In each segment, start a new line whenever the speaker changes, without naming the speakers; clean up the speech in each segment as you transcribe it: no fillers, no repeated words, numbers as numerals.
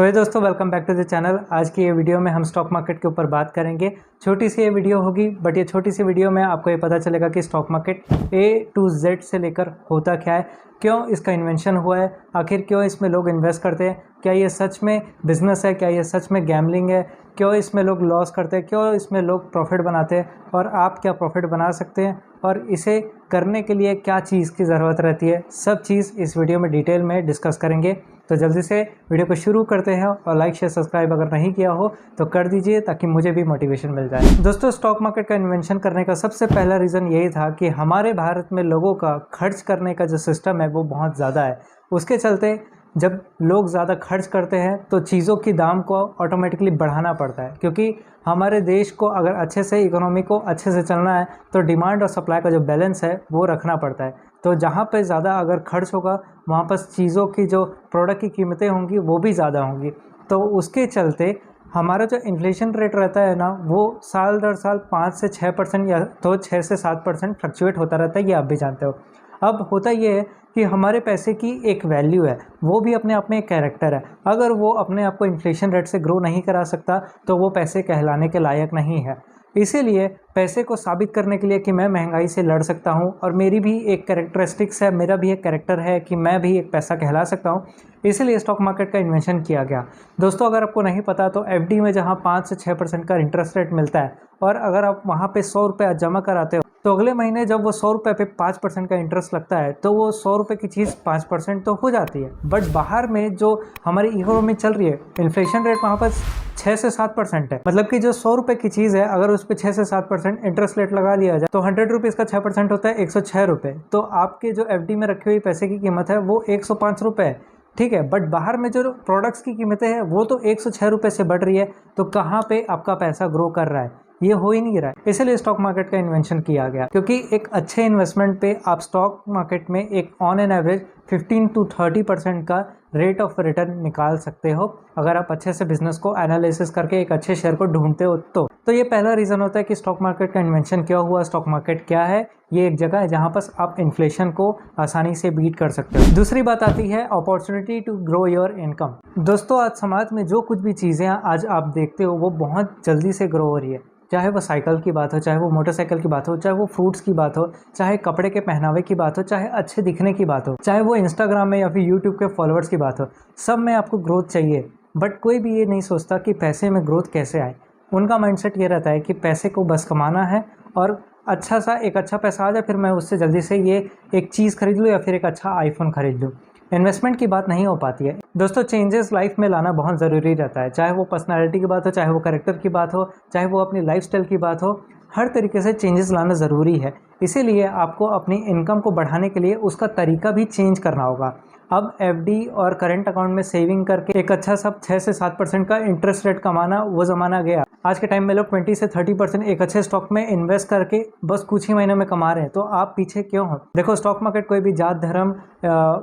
हे दोस्तों, welcome back to the channel. आज की ये वीडियो में हम स्टॉक मार्केट के ऊपर बात करेंगे। छोटी सी ये वीडियो होगी, बट ये छोटी सी वीडियो में आपको ये पता चलेगा कि stock market A to Z से लेकर होता क्या है, क्यों इसका इन्वेंशन हुआ है, आखिर क्यों इसमें लोग इन्वेस्ट करते हैं, क्या ये सच में बिजनेस है, क्या ये सच में गैम्बलिंग है, क्यों इसमें लोग लॉस करते हैं, क्यों इसमें लोग प्रॉफिट बनाते हैं और आप क्या प्रॉफिट बना सकते हैं और इसे करने के लिए क्या चीज़ की ज़रूरत रहती है। सब चीज़ इस वीडियो में डिटेल में डिस्कस करेंगे। तो जल्दी से वीडियो को शुरू करते हैं और लाइक शेयर सब्सक्राइब अगर नहीं किया हो तो कर दीजिए ताकि मुझे भी मोटिवेशन मिल जाए। दोस्तों, स्टॉक मार्केट का इन्वेंशन करने का सबसे पहला रीज़न यही था कि हमारे भारत में लोगों का खर्च करने का जो सिस्टम है वो बहुत ज़्यादा है। उसके चलते जब लोग ज़्यादा खर्च करते हैं तो चीज़ों की दाम को ऑटोमेटिकली बढ़ाना पड़ता है, क्योंकि हमारे देश को अगर अच्छे से इकोनॉमी को अच्छे से चलना है तो डिमांड और सप्लाई का जो बैलेंस है वो रखना पड़ता है। तो जहाँ पे ज़्यादा अगर खर्च होगा वहाँ पर चीज़ों की जो प्रोडक्ट की कीमतें होंगी वो भी ज़्यादा होंगी। तो उसके चलते हमारा जो इन्फ्लेशन रेट रहता है ना, वो साल दर साल 5 से 6% या तो 6 से 7% फ्लक्चुएट होता रहता है, ये आप भी जानते हो। अब होता ये है कि हमारे पैसे की एक वैल्यू है, वो भी अपने आप में एक कैरेक्टर है। अगर वो अपने आप को इन्फ्लेशन रेट से ग्रो नहीं करा सकता तो वो पैसे कहलाने के लायक नहीं है। इसीलिए पैसे को साबित करने के लिए कि मैं महंगाई से लड़ सकता हूँ और मेरी भी एक कैरेक्टरिस्टिक्स है, मेरा भी एक कैरेक्टर है कि मैं भी एक पैसा कहला सकता हूँ, इसीलिए स्टॉक मार्केट का इन्वेंशन किया गया। दोस्तों, अगर आपको नहीं पता तो FD में जहाँ 5 से 6% का इंटरेस्ट रेट मिलता है और अगर आप वहाँ पे 100 रुपये जमा कराते हो तो अगले महीने जब वो 100 रुपये पे 5% का इंटरेस्ट लगता है तो वो 100 रुपये की चीज़ 5% तो हो जाती है। बट बाहर में जो हमारी इकोनॉमी चल रही है, इन्फ्लेशन रेट वहाँ पर 6 से 7% है। मतलब कि जो 100 रुपये की चीज़ है, अगर उस पर 6 से 7% इंटरेस्ट रेट लगा दिया जाए तो 100 रुपीज़ का 6% होता है 106 रुपये। तो आपके जो FD में रखी हुई पैसे की कीमत है वो 105 रुपये है, ठीक है। बट बाहर में जो प्रोडक्ट्स की कीमतें हैं वो तो 106 रुपये से बढ़ रही है। तो कहाँ पे आपका पैसा ग्रो कर रहा है? ये हो ही नहीं रहा है। इसलिए स्टॉक मार्केट का इन्वेंशन किया गया, क्योंकि एक अच्छे इन्वेस्टमेंट पे आप स्टॉक मार्केट में एक ऑन एन एवरेज 15 to 30% का रेट ऑफ रिटर्न निकाल सकते हो, अगर आप अच्छे से बिजनेस को एनालिसिस करके एक अच्छे शेयर को ढूंढते हो तो ये पहला रीज़न होता है कि स्टॉक मार्केट का इन्वेंशन क्यों हुआ। स्टॉक मार्केट क्या है? ये एक जगह है जहाँ पर आप इन्फ्लेशन को आसानी से बीट कर सकते हो। दूसरी बात आती है opportunity to grow your income. दोस्तों, आज समाज में जो कुछ भी चीज़ें आज आप देखते हो वो बहुत जल्दी से ग्रो हो रही है, चाहे वो साइकिल की बात हो, चाहे वो मोटरसाइकिल की बात हो, चाहे वो फ्रूट्स की बात हो, चाहे कपड़े के पहनावे की बात हो, चाहे अच्छे दिखने की बात हो, चाहे वो इंस्टाग्राम में या फिर यूट्यूब के फॉलोअर्स की बात हो। सब में आपको ग्रोथ चाहिए, बट कोई भी ये नहीं सोचता कि पैसे में ग्रोथ कैसे आए। उनका माइंडसेट ये रहता है कि पैसे को बस कमाना है और एक अच्छा पैसा आ जाए फिर मैं उससे जल्दी से ये एक चीज़ खरीद लूँ या फिर एक अच्छा आईफोन खरीद लूँ। इन्वेस्टमेंट की बात नहीं हो पाती है। दोस्तों, चेंजेस लाइफ में लाना बहुत ज़रूरी रहता है, चाहे वो पर्सनालिटी की बात हो, चाहे वो कैरेक्टर की बात हो, चाहे वो अपनी लाइफस्टाइल की बात हो। हर तरीके से चेंजेस लाना ज़रूरी है। इसीलिए आपको अपनी इनकम को बढ़ाने के लिए उसका तरीका भी चेंज करना होगा। अब FD और करंट अकाउंट में सेविंग करके एक अच्छा सब 6 से 7% का इंटरेस्ट रेट कमाना वो ज़माना गया। आज के टाइम में लोग 20 से 30% एक अच्छे स्टॉक में इन्वेस्ट करके बस कुछ ही महीनों में कमा रहे हैं। तो आप पीछे क्यों हो? देखो, स्टॉक मार्केट कोई भी जात धर्म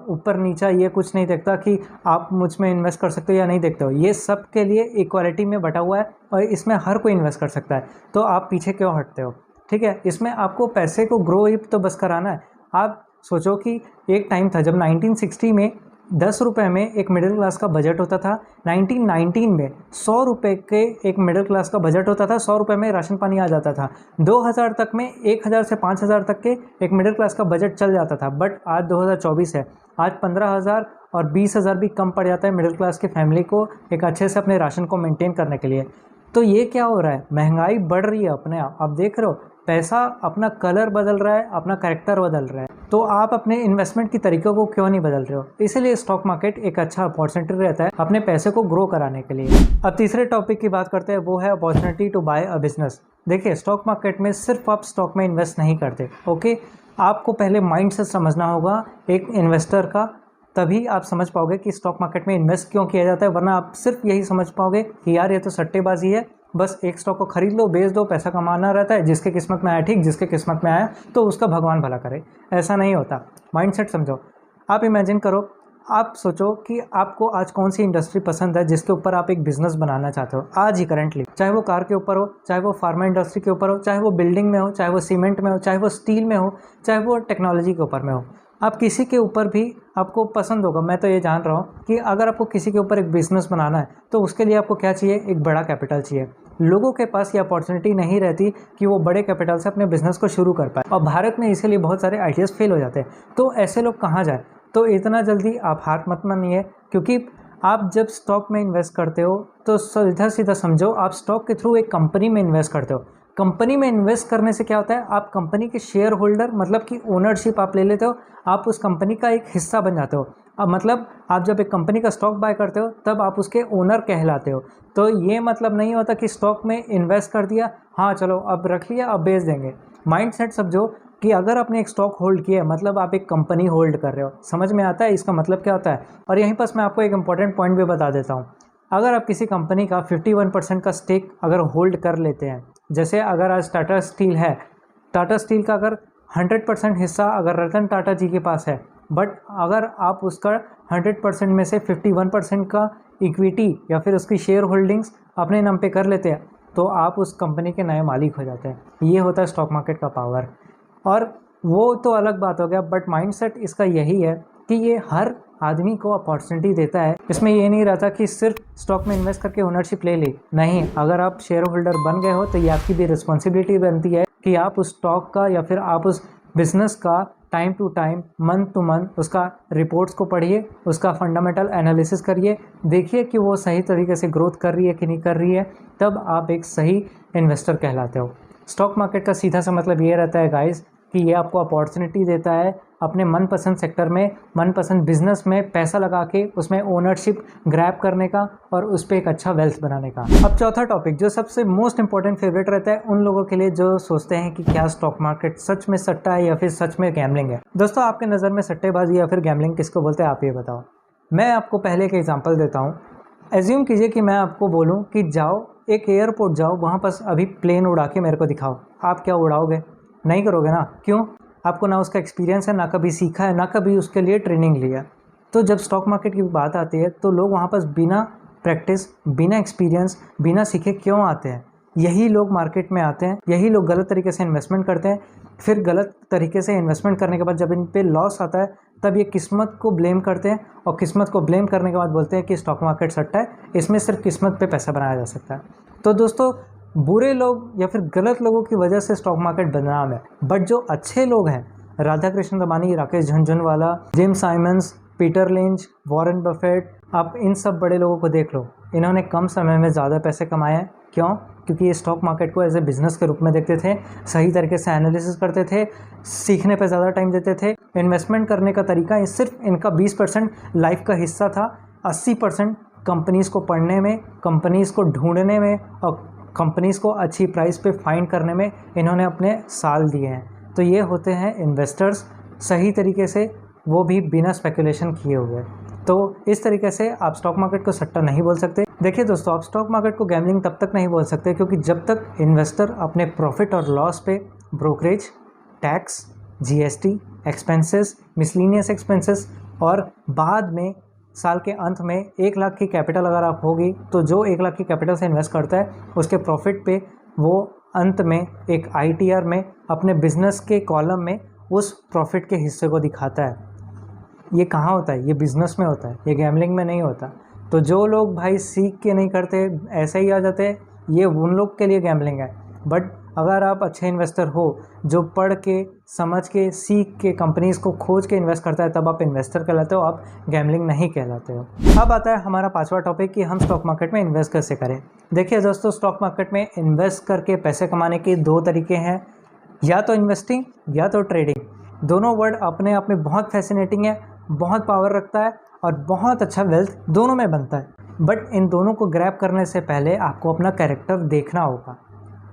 ऊपर नीचा ये कुछ नहीं देखता कि आप मुझ में इन्वेस्ट कर सकते हो या नहीं देखते हो। ये सब के लिए इक्वालिटी में बटा हुआ है और इसमें हर कोई इन्वेस्ट कर सकता है। तो आप पीछे क्यों हटते हो? ठीक है, इसमें आपको पैसे को ग्रो ही तो बस कराना है। आप सोचो कि एक टाइम था जब 1960 में 10 रुपये में एक मिडिल क्लास का बजट होता था। 1919 में 100 रुपये के एक मिडिल क्लास का बजट होता था, 100 रुपये में राशन पानी आ जाता था। 2000 तक में 1000 से 5000 तक के एक मिडिल क्लास का बजट चल जाता था। बट आज 2024 है, आज 15,000 और 20,000 भी कम पड़ जाता है मिडिल क्लास की फैमिली को एक अच्छे से अपने राशन को मेंटेन करने के लिए। तो ये क्या हो रहा है? महंगाई बढ़ रही है अपने आप देख रहे हो। पैसा अपना कलर बदल रहा है, अपना कैरेक्टर बदल रहा है। तो आप अपने इन्वेस्टमेंट की तरीक़ों को क्यों नहीं बदल रहे हो? इसीलिए स्टॉक मार्केट एक अच्छा अपॉर्चुनिटी रहता है अपने पैसे को ग्रो कराने के लिए। अब तीसरे टॉपिक की बात करते हैं, वो है opportunity to buy a business. देखिए, स्टॉक मार्केट में सिर्फ आप स्टॉक में इन्वेस्ट नहीं करते, ओके। आपको पहले माइंड से समझना होगा एक इन्वेस्टर का, तभी आप समझ पाओगे कि स्टॉक मार्केट में इन्वेस्ट क्यों किया जाता है। वरना आप सिर्फ यही समझ पाओगे कि यार ये तो सट्टेबाजी है, बस एक स्टॉक को खरीद लो, बेच दो, पैसा कमाना रहता है। जिसके किस्मत में आया ठीक, जिसके किस्मत में आया तो उसका भगवान भला करे। ऐसा नहीं होता। माइंडसेट समझो। आप इमेजिन करो, आप सोचो कि आपको आज कौन सी इंडस्ट्री पसंद है जिसके ऊपर आप एक बिजनेस बनाना चाहते हो आज ही करंटली। चाहे वो कार के ऊपर हो, चाहे वो फार्मा इंडस्ट्री के ऊपर हो, चाहे वो बिल्डिंग में हो, चाहे वो सीमेंट में हो, चाहे वो स्टील में हो, चाहे वो टेक्नोलॉजी के ऊपर में हो। आप किसी के ऊपर भी आपको पसंद होगा, मैं तो ये जान रहा हूँ कि अगर आपको किसी के ऊपर एक बिज़नेस बनाना है तो उसके लिए आपको क्या चाहिए, एक बड़ा कैपिटल चाहिए। लोगों के पास ये अपॉर्चुनिटी नहीं रहती कि वो बड़े कैपिटल से अपने बिजनेस को शुरू कर पाए, और भारत में इसीलिए बहुत सारे आइडियाज़ फेल हो जाते हैं। तो ऐसे लोग कहाँ जाए? तो इतना जल्दी आप हार मत मानिए, क्योंकि आप जब स्टॉक में इन्वेस्ट करते हो तो सीधा सीधा समझो आप स्टॉक के थ्रू एक कंपनी में इन्वेस्ट करते हो। कंपनी में इन्वेस्ट करने से क्या होता है, आप कंपनी के शेयर होल्डर, मतलब कि ओनरशिप आप ले लेते हो, आप उस कंपनी का एक हिस्सा बन जाते हो। अब मतलब आप जब एक कंपनी का स्टॉक बाय करते हो तब आप उसके ओनर कहलाते हो। तो ये मतलब नहीं होता कि स्टॉक में इन्वेस्ट कर दिया, हाँ चलो अब रख लिया अब बेच देंगे। माइंडसेट समझो कि अगर आपने एक स्टॉक होल्ड किया है मतलब आप एक कंपनी होल्ड कर रहे हो। समझ में आता है इसका मतलब क्या होता है? और यहीं पर मैं आपको एक इंपॉर्टेंट पॉइंट भी बता देता हूँ। अगर आप किसी कंपनी का 51% का स्टेक अगर होल्ड कर लेते हैं, जैसे अगर आज टाटा स्टील है, टाटा स्टील का अगर 100% हिस्सा अगर रतन टाटा जी के पास है, बट अगर आप उसका 100% में से 51% का इक्विटी या फिर उसकी शेयर होल्डिंग्स अपने नाम पे कर लेते हैं तो आप उस कंपनी के नए मालिक हो जाते हैं। ये होता है स्टॉक मार्केट का पावर। और वो तो अलग बात हो गया, बट माइंडसेट इसका यही है कि ये हर आदमी को अपॉर्चुनिटी देता है। इसमें ये नहीं रहता कि सिर्फ स्टॉक में इन्वेस्ट करके ओनरशिप ले ली, नहीं, अगर आप शेयर होल्डर बन गए हो तो ये आपकी भी रिस्पॉन्सिबिलिटी बनती है कि आप उस स्टॉक का या फिर आप उस बिजनेस का time to time, month to month उसका रिपोर्ट्स को पढ़िए, उसका फंडामेंटल एनालिसिस करिए, देखिए कि वो सही तरीके से ग्रोथ कर रही है कि नहीं कर रही है, तब आप एक सही इन्वेस्टर कहलाते हो। स्टॉक मार्केट का सीधा सा मतलब ये रहता है गाइस कि ये आपको अपॉर्चुनिटी देता है अपने मनपसंद सेक्टर में, मनपसंद बिजनेस में पैसा लगा के उसमें ओनरशिप ग्रैब करने का और उस पर एक अच्छा वेल्थ बनाने का। अब चौथा टॉपिक जो सबसे मोस्ट इंपॉर्टेंट फेवरेट रहता है उन लोगों के लिए जो सोचते हैं कि क्या स्टॉक मार्केट सच में सट्टा है या फिर सच में गैम्बलिंग है। दोस्तों, आपके नज़र में सट्टेबाजी या फिर गैम्बलिंग किसको बोलते हैं, आप ये बताओ। मैं आपको पहले एक एग्जाम्पल देता हूँ। एज्यूम कीजिए कि मैं आपको बोलूँ कि जाओ एक एयरपोर्ट जाओ, वहाँ पर अभी प्लेन उड़ा के मेरे को दिखाओ। आप क्या उड़ाओगे? नहीं करोगे ना। क्यों? आपको ना उसका एक्सपीरियंस है, ना कभी सीखा है, ना कभी उसके लिए ट्रेनिंग लिया। तो जब स्टॉक मार्केट की बात आती है तो लोग वहाँ पर बिना प्रैक्टिस, बिना एक्सपीरियंस, बिना सीखे क्यों आते हैं? यही लोग मार्केट में आते हैं, यही लोग गलत तरीके से इन्वेस्टमेंट करते हैं। फिर गलत तरीके से इन्वेस्टमेंट करने के बाद जब इन पे लॉस आता है तब ये किस्मत को ब्लेम करते हैं, और किस्मत को ब्लेम करने के बाद बोलते हैं कि स्टॉक मार्केट सट्टा है, इसमें सिर्फ किस्मत पे पैसा बनाया जा सकता है। तो दोस्तों, बुरे लोग या फिर गलत लोगों की वजह से स्टॉक मार्केट बदनाम है, बट जो अच्छे लोग हैं, Radha Krishna Damani, Rakesh Jhunjhunwala, Jim Simons, Peter Lynch, Warren Buffett, आप इन सब बड़े लोगों को देख लो, इन्होंने कम समय में ज़्यादा पैसे कमाए हैं। क्यों? क्योंकि ये स्टॉक मार्केट को एज ए बिज़नेस के रूप में देखते थे, सही तरीके से एनालिसिस करते थे, सीखने पे ज़्यादा टाइम देते थे। इन्वेस्टमेंट करने का तरीका सिर्फ इनका 20% लाइफ का हिस्सा था, 80% कंपनीज़ को पढ़ने में, कंपनीज़ को ढूंढने में और कंपनीज़ को अच्छी प्राइस पे फाइंड करने में इन्होंने अपने साल दिए हैं। तो ये होते हैं इन्वेस्टर्स, सही तरीके से, वो भी बिना स्पेकुलेशन किए हुए। तो इस तरीके से आप स्टॉक मार्केट को सट्टा नहीं बोल सकते। देखिए दोस्तों, आप स्टॉक मार्केट को गैम्बलिंग तब तक नहीं बोल सकते क्योंकि जब तक इन्वेस्टर अपने प्रॉफिट और लॉस पे brokerage, tax, GST, expenses, miscellaneous expenses और बाद में साल के अंत में 1 लाख की कैपिटल अगर आप होगी तो जो 1 लाख की कैपिटल से इन्वेस्ट करता है उसके प्रॉफिट पे वो अंत में एक ITR में अपने बिजनेस के कॉलम में उस प्रॉफिट के हिस्से को दिखाता है। ये कहाँ होता है? ये बिज़नेस में होता है, ये गैम्बलिंग में नहीं होता। तो जो लोग भाई सीख के नहीं करते, ऐसे ही आ जाते हैं, ये उन लोग के लिए गैम्बलिंग है। बट अगर आप अच्छे इन्वेस्टर हो जो पढ़ के, समझ के, सीख के, कंपनीज़ को खोज के इन्वेस्ट करता है, तब आप इन्वेस्टर कहलाते हो, आप गैम्बलिंग नहीं कहलाते हो। अब आता है हमारा 5वां टॉपिक कि हम स्टॉक मार्केट में इन्वेस्ट कैसे करें। देखिए दोस्तों, स्टॉक मार्केट में इन्वेस्ट करके पैसे कमाने के 2 तरीके हैं, या तो इन्वेस्टिंग या तो ट्रेडिंग। दोनों वर्ड अपने आप में बहुत फैसिनेटिंग है, बहुत पावर रखता है और बहुत अच्छा वेल्थ दोनों में बनता है। बट इन दोनों को ग्रैब करने से पहले आपको अपना कैरेक्टर देखना होगा।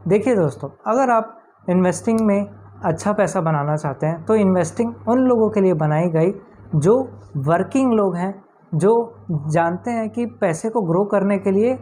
देखिए दोस्तों, अगर आप इन्वेस्टिंग में अच्छा पैसा बनाना चाहते हैं तो इन्वेस्टिंग उन लोगों के लिए बनाई गई जो वर्किंग लोग हैं, जो जानते हैं कि पैसे को ग्रो करने के लिए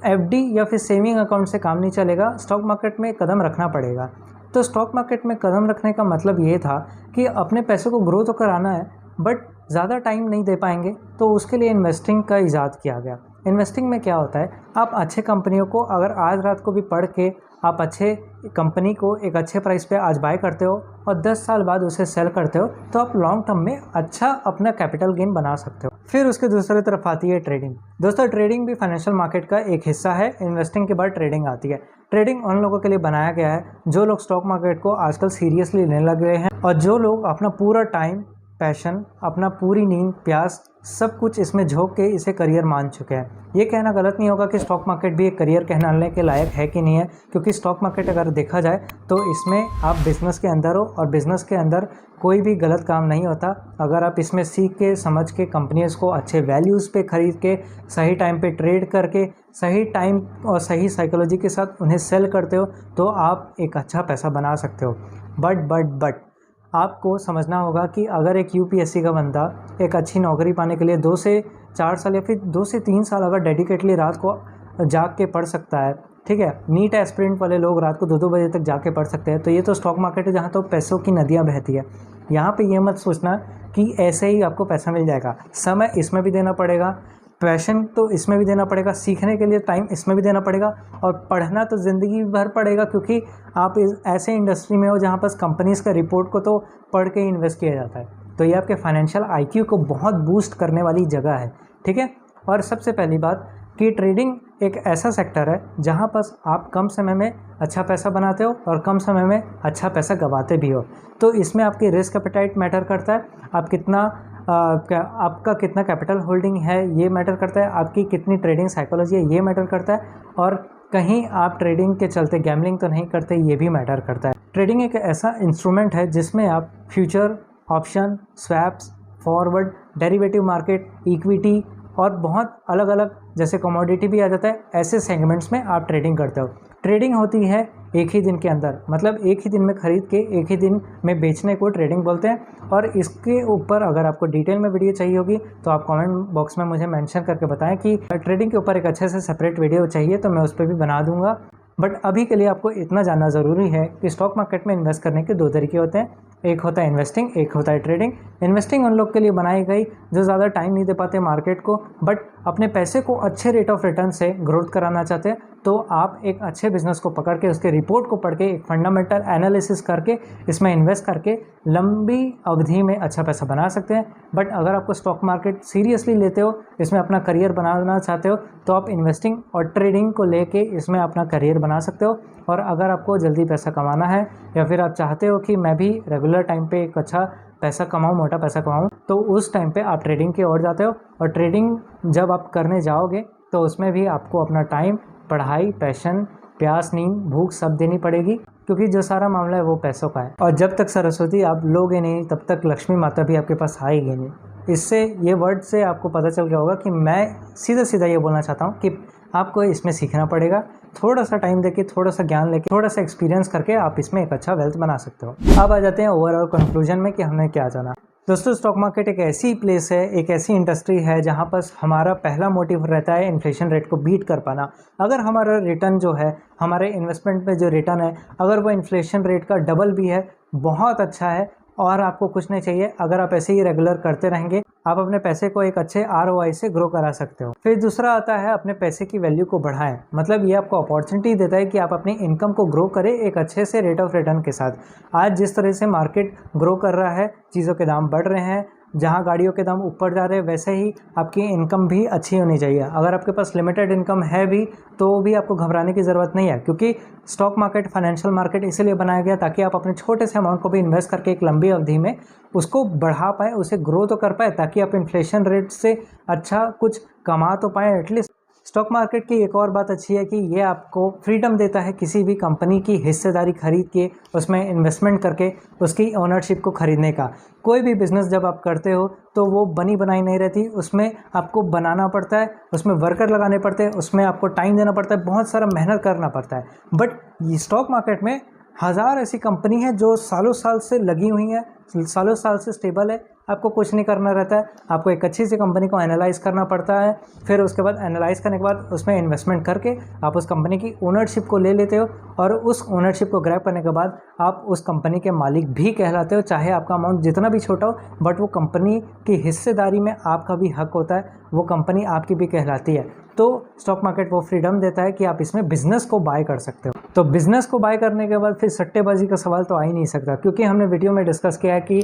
FD या फिर सेविंग अकाउंट से काम नहीं चलेगा, स्टॉक मार्केट में कदम रखना पड़ेगा। तो स्टॉक मार्केट में कदम रखने का मतलब ये था कि अपने पैसे को ग्रो तो कराना है बट ज़्यादा टाइम नहीं दे पाएंगे, तो उसके लिए इन्वेस्टिंग का ईजाद किया गया। इन्वेस्टिंग में क्या होता है, आप अच्छे कंपनियों को अगर आज रात को भी पढ़ के आप अच्छे कंपनी को एक अच्छे प्राइस पे आज बाय करते हो और 10 साल बाद उसे सेल करते हो तो आप लॉन्ग टर्म में अच्छा अपना कैपिटल गेन बना सकते हो। फिर उसके दूसरी तरफ आती है ट्रेडिंग। दोस्तों ट्रेडिंग भी फाइनेंशियल मार्केट का एक हिस्सा है। इन्वेस्टिंग के बाद ट्रेडिंग आती है। ट्रेडिंग उन लोगों के लिए बनाया गया है जो लोग स्टॉक मार्केट को आजकल सीरियसली लेने लग गए हैं और जो लोग अपना पूरा टाइम, पैशन, अपना पूरी नींद, प्यास सब कुछ इसमें झोंक के इसे करियर मान चुके हैं। ये कहना गलत नहीं होगा कि स्टॉक मार्केट भी एक करियर कहलाने के लायक है कि नहीं है, क्योंकि स्टॉक मार्केट अगर देखा जाए तो इसमें आप बिज़नेस के अंदर हो और बिज़नेस के अंदर कोई भी गलत काम नहीं होता। अगर आप इसमें सीख के समझ के कंपनीज़ को अच्छे वैल्यूज़ पे ख़रीद के सही टाइम पे ट्रेड करके सही टाइम और सही साइकोलॉजी के साथ उन्हें सेल करते हो तो आप एक अच्छा पैसा बना सकते हो। बट आपको समझना होगा कि अगर एक यूपीएससी का बंदा एक अच्छी नौकरी पाने के लिए 2 से 4 साल या फिर 2 से 3 साल अगर डेडिकेटली रात को जाग के पढ़ सकता है, ठीक है, नीट एस्पिरेंट वाले लोग रात को 2-2 बजे तक जाके पढ़ सकते हैं, तो ये तो स्टॉक मार्केट है जहाँ तो पैसों की नदियाँ बहती है। यहाँ पे ये मत सोचना कि ऐसे ही आपको पैसा मिल जाएगा। समय इसमें भी देना पड़ेगा, पैशन तो इसमें भी देना पड़ेगा, सीखने के लिए टाइम इसमें भी देना पड़ेगा और पढ़ना तो ज़िंदगी भर पड़ेगा, क्योंकि आप ऐसे इंडस्ट्री में हो जहाँ पर कंपनीज़ का रिपोर्ट को तो पढ़ के इन्वेस्ट किया जाता है। तो ये आपके फाइनेंशियल आईक्यू को बहुत बूस्ट करने वाली जगह है, ठीक है। और सबसे पहली बात कि ट्रेडिंग एक ऐसा सेक्टर है जहाँ पर आप कम समय में अच्छा पैसा बनाते हो और कम समय में अच्छा पैसा गंवाते भी हो। तो इसमें आपकी रिस्क एपेटाइट मैटर करता है, आप कितना आपका कितना कैपिटल होल्डिंग है ये मैटर करता है, आपकी कितनी ट्रेडिंग साइकोलॉजी है ये मैटर करता है, और कहीं आप ट्रेडिंग के चलते गैम्बलिंग तो नहीं करते ये भी मैटर करता है। ट्रेडिंग एक ऐसा इंस्ट्रूमेंट है जिसमें आप future, option, swaps, forward, derivative market, equity और बहुत अलग अलग जैसे कमोडिटी भी आ जाता है, ऐसे सेगमेंट्स में आप ट्रेडिंग करते हो। ट्रेडिंग होती है एक ही दिन के अंदर, मतलब एक ही दिन में खरीद के एक ही दिन में बेचने को ट्रेडिंग बोलते हैं। और इसके ऊपर अगर आपको डिटेल में वीडियो चाहिए होगी तो आप कमेंट बॉक्स में मुझे मेंशन करके बताएं कि ट्रेडिंग के ऊपर एक अच्छे से सेपरेट वीडियो चाहिए तो मैं उस पर भी बना दूंगा। बट अभी के लिए आपको इतना जानना ज़रूरी है कि स्टॉक मार्केट में इन्वेस्ट करने के 2 तरीके होते हैं, एक होता है इन्वेस्टिंग, एक होता है ट्रेडिंग। इन्वेस्टिंग उन लोग के लिए बनाई गई जो ज़्यादा टाइम नहीं दे पाते मार्केट को, बट अपने पैसे को अच्छे रेट ऑफ रिटर्न से ग्रोथ कराना चाहते हैं। तो आप एक अच्छे बिजनेस को पकड़ के उसके रिपोर्ट को पढ़ के एक फंडामेंटल एनालिसिस करके इसमें इन्वेस्ट करके लंबी अवधि में अच्छा पैसा बना सकते हैं। बट अगर आपको स्टॉक मार्केट सीरियसली लेते हो, इसमें अपना करियर बनाना चाहते हो, तो आप इन्वेस्टिंग और ट्रेडिंग को लेके इसमें अपना करियर बना सकते हो। और अगर आपको जल्दी पैसा कमाना है या फिर आप चाहते हो कि मैं भी रेगुलर टाइम पे एक अच्छा पैसा कमाऊँ, मोटा पैसा कमाऊँ, तो उस टाइम पे आप ट्रेडिंग की ओर जाते हो। और ट्रेडिंग जब आप करने जाओगे तो उसमें भी आपको अपना टाइम, पढ़ाई, पैशन, प्यास, नींद, भूख सब देनी पड़ेगी, क्योंकि जो सारा मामला है वो पैसों का है। और जब तक सरस्वती आप लोगे नहीं तब तक लक्ष्मी माता भी आपके पास आएगी नहीं। इससे ये वर्ड से आपको पता चल गया होगा कि मैं सीधा ये बोलना चाहता हूँ कि आपको इसमें सीखना पड़ेगा, थोड़ा सा टाइम देके, थोड़ा सा ज्ञान लेके, थोड़ा सा एक्सपीरियंस करके आप इसमें एक अच्छा वेल्थ बना सकते हो। अब आ जाते हैं ओवरऑल कंक्लूजन में कि हमने क्या जाना। दोस्तों स्टॉक मार्केट एक ऐसी प्लेस है, एक ऐसी इंडस्ट्री है जहाँ पर हमारा पहला मोटिव रहता है इन्फ्लेशन रेट को बीट कर पाना। अगर हमारा रिटर्न जो है, हमारे इन्वेस्टमेंट में जो रिटर्न है, अगर वो इन्फ्लेशन रेट का डबल भी है, बहुत अच्छा है और आपको कुछ नहीं चाहिए। अगर आप ऐसे ही रेगुलर करते रहेंगे, आप अपने पैसे को एक अच्छे ROI से ग्रो करा सकते हो। फिर दूसरा आता है अपने पैसे की वैल्यू को बढ़ाएं, मतलब ये आपको अपॉर्चुनिटी देता है कि आप अपनी इनकम को ग्रो करें एक अच्छे से रेट ऑफ रिटर्न के साथ। आज जिस तरह से मार्केट ग्रो कर रहा है, चीज़ों के दाम बढ़ रहे हैं, जहाँ गाड़ियों के दाम ऊपर जा रहे हैं, वैसे ही आपकी इनकम भी अच्छी होनी चाहिए। अगर आपके पास लिमिटेड इनकम है भी तो भी आपको घबराने की ज़रूरत नहीं है, क्योंकि स्टॉक मार्केट, फाइनेंशियल मार्केट इसीलिए बनाया गया ताकि आप अपने छोटे से अमाउंट को भी इन्वेस्ट करके एक लंबी अवधि में उसको बढ़ा पाए, उसे ग्रो तो कर पाए, ताकि आप इन्फ्लेशन रेट से अच्छा कुछ कमा तो पाए एटलीस्ट। स्टॉक मार्केट की एक और बात अच्छी है कि ये आपको फ्रीडम देता है किसी भी कंपनी की हिस्सेदारी खरीद के उसमें इन्वेस्टमेंट करके उसकी ओनरशिप को खरीदने का। कोई भी बिज़नेस जब आप करते हो तो वो बनी बनाई नहीं रहती, उसमें आपको बनाना पड़ता है, उसमें वर्कर लगाने पड़ते हैं, उसमें आपको टाइम देना पड़ता है, बहुत सारा मेहनत करना पड़ता है। बट ये स्टॉक मार्केट में 1000 ऐसी कंपनी है जो सालों साल से लगी हुई है, सालों साल से स्टेबल है। आपको कुछ नहीं करना रहता है, आपको एक अच्छी सी कंपनी को एनालाइज करना पड़ता है, फिर उसके बाद एनालाइज करने के बाद उसमें इन्वेस्टमेंट करके आप उस कंपनी की ओनरशिप को ले लेते हो, और उस ओनरशिप को ग्रैब करने के बाद आप उस कंपनी के मालिक भी कहलाते हो, चाहे आपका अमाउंट जितना भी छोटा हो, बट वो कंपनी की हिस्सेदारी में आपका भी हक होता है, वो कंपनी आपकी भी कहलाती है। तो स्टॉक मार्केट वो फ्रीडम देता है कि आप इसमें बिजनेस को बाय कर सकते हो। तो बिजनेस को बाय करने के बाद फिर सट्टेबाजी का सवाल तो आ ही नहीं सकता, क्योंकि हमने वीडियो में डिस्कस किया है कि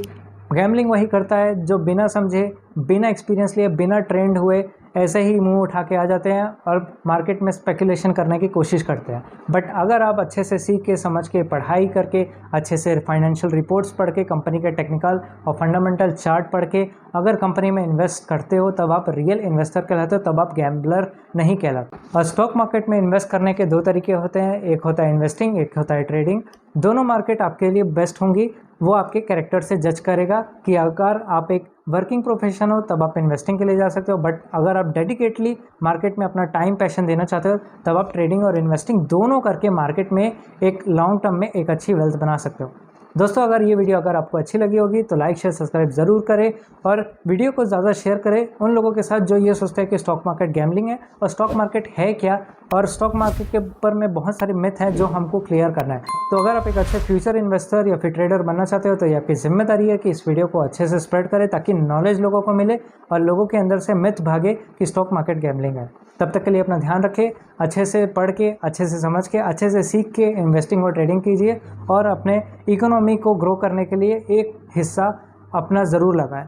गैम्बलिंग वही करता है जो बिना समझे, बिना एक्सपीरियंस लिए, बिना ट्रेंड हुए ऐसे ही मुंह उठा के आ जाते हैं और मार्केट में स्पेकुलेशन करने की कोशिश करते हैं। बट अगर आप अच्छे से सीख के, समझ के, पढ़ाई करके, अच्छे से फाइनेंशियल रिपोर्ट्स पढ़ के, कंपनी के टेक्निकल और फंडामेंटल चार्ट पढ़ के अगर कंपनी में इन्वेस्ट करते हो, तब आप रियल इन्वेस्टर कहलाते हो, तब आप गैम्बलर नहीं कहलाते। और स्टॉक मार्केट में इन्वेस्ट करने के दो तरीके होते हैं, एक होता है इन्वेस्टिंग, एक होता है ट्रेडिंग। दोनों मार्केट आपके लिए बेस्ट होंगी, वो आपके कैरेक्टर से जज करेगा कि अगर आप एक वर्किंग प्रोफेशन हो तब आप इन्वेस्टिंग के लिए जा सकते हो, बट अगर आप डेडिकेटली मार्केट में अपना टाइम पैशन देना चाहते हो तब आप ट्रेडिंग और इन्वेस्टिंग दोनों करके मार्केट में एक लॉन्ग टर्म में एक अच्छी वेल्थ बना सकते हो। दोस्तों, अगर ये वीडियो अगर आपको अच्छी लगी होगी तो लाइक, शेयर, सब्सक्राइब ज़रूर करें और वीडियो को ज़्यादा शेयर करें उन लोगों के साथ जो ये सोचते हैं कि स्टॉक मार्केट गैम्बलिंग है। और स्टॉक मार्केट है क्या, और स्टॉक मार्केट के ऊपर में बहुत सारे मिथ हैं जो हमको क्लियर करना है। तो अगर आप एक अच्छे फ्यूचर इन्वेस्टर या फिर ट्रेडर बनना चाहते हो तो ये आपकी जिम्मेदारी है कि इस वीडियो को अच्छे से स्प्रेड करें, ताकि नॉलेज लोगों को मिले और लोगों के अंदर से मिथ भागे कि स्टॉक मार्केट गैम्बलिंग है। तब तक के लिए अपना ध्यान रखें, अच्छे से पढ़ के, अच्छे से समझ के, अच्छे से सीख के इन्वेस्टिंग और ट्रेडिंग कीजिए और अपने इकोनॉमी को ग्रो करने के लिए एक हिस्सा अपना ज़रूर लगाएं।